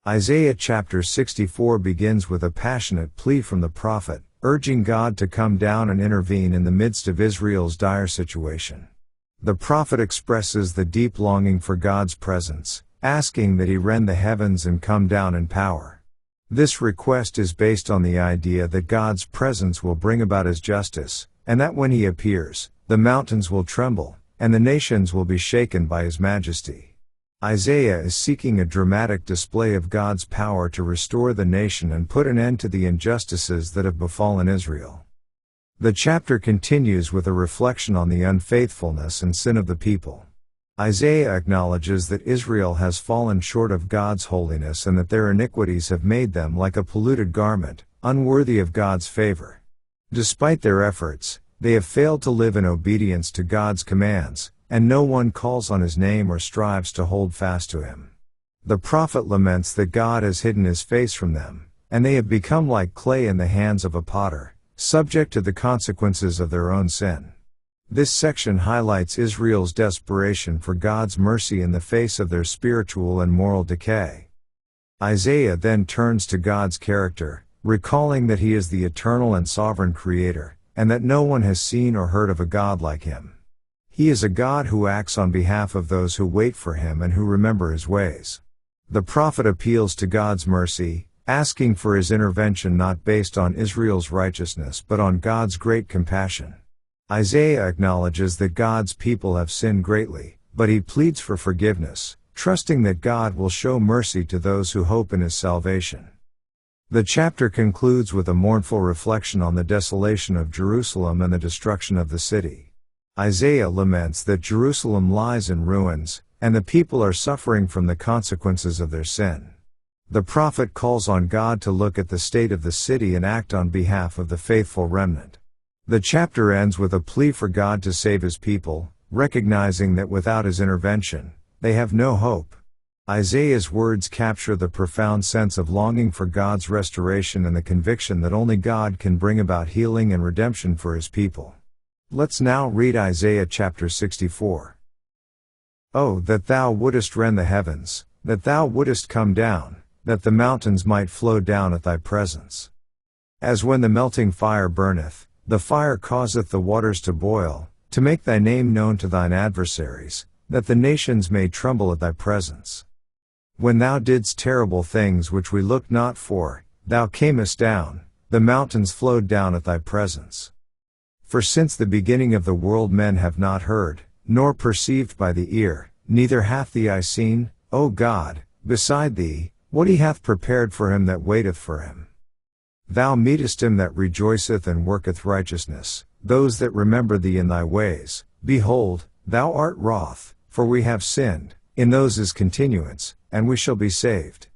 Isaiah chapter 64 begins with a passionate plea from the prophet, urging God to come down and intervene in the midst of Israel's dire situation. The prophet expresses the deep longing for God's presence, asking that He rend the heavens and come down in power. This request is based on the idea that God's presence will bring about His justice, and that when He appears, the mountains will tremble, and the nations will be shaken by His majesty. Isaiah is seeking a dramatic display of God's power to restore the nation and put an end to the injustices that have befallen Israel. The chapter continues with a reflection on the unfaithfulness and sin of the people. Isaiah acknowledges that Israel has fallen short of God's holiness and that their iniquities have made them like a polluted garment, unworthy of God's favor. Despite their efforts, they have failed to live in obedience to God's commands, and no one calls on His name or strives to hold fast to Him. The prophet laments that God has hidden His face from them, and they have become like clay in the hands of a potter, subject to the consequences of their own sin. This section highlights Israel's desperation for God's mercy in the face of their spiritual and moral decay. Isaiah then turns to God's character, recalling that He is the eternal and sovereign Creator, and that no one has seen or heard of a God like Him. He is a God who acts on behalf of those who wait for Him and who remember His ways. The prophet appeals to God's mercy, asking for His intervention not based on Israel's righteousness but on God's great compassion. Isaiah acknowledges that God's people have sinned greatly, but he pleads for forgiveness, trusting that God will show mercy to those who hope in His salvation. The chapter concludes with a mournful reflection on the desolation of Jerusalem and the destruction of the city. Isaiah laments that Jerusalem lies in ruins, and the people are suffering from the consequences of their sin. The prophet calls on God to look at the state of the city and act on behalf of the faithful remnant. The chapter ends with a plea for God to save His people, recognizing that without His intervention, they have no hope. Isaiah's words capture the profound sense of longing for God's restoration and the conviction that only God can bring about healing and redemption for His people. Let's now read Isaiah chapter 64. Oh, that Thou wouldest rend the heavens, that Thou wouldest come down, that the mountains might flow down at Thy presence. As when the melting fire burneth, the fire causeth the waters to boil, to make Thy name known to Thine adversaries, that the nations may tremble at Thy presence. When Thou didst terrible things which we looked not for, Thou camest down, the mountains flowed down at Thy presence. For since the beginning of the world men have not heard, nor perceived by the ear, neither hath the eye seen, O God, beside Thee, what He hath prepared for him that waiteth for Him. Thou meetest him that rejoiceth and worketh righteousness, those that remember Thee in Thy ways. Behold, Thou art wroth, for we have sinned, in those is continuance, and we shall be saved.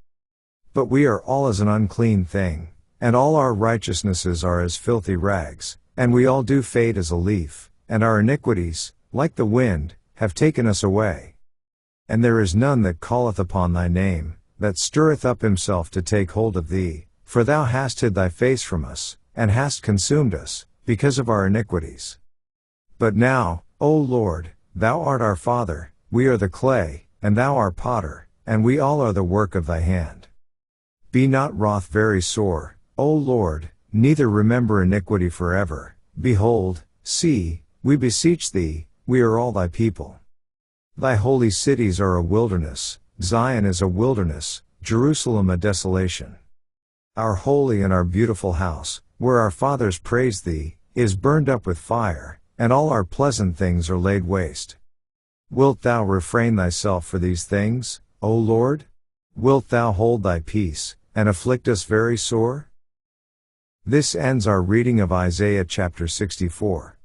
But we are all as an unclean thing, and all our righteousnesses are as filthy rags. And we all do fade as a leaf, and our iniquities, like the wind, have taken us away. And there is none that calleth upon Thy name, that stirreth up himself to take hold of Thee, for Thou hast hid Thy face from us, and hast consumed us, because of our iniquities. But now, O Lord, Thou art our Father, we are the clay, and Thou art potter, and we all are the work of Thy hand. Be not wroth very sore, O Lord, neither remember iniquity forever. Behold, see, we beseech Thee, we are all Thy people. Thy holy cities are a wilderness, Zion is a wilderness, Jerusalem a desolation. Our holy and our beautiful house, where our fathers praised Thee, is burned up with fire, and all our pleasant things are laid waste. Wilt Thou refrain Thyself for these things, O Lord? Wilt Thou hold Thy peace, and afflict us very sore? This ends our reading of Isaiah chapter 64.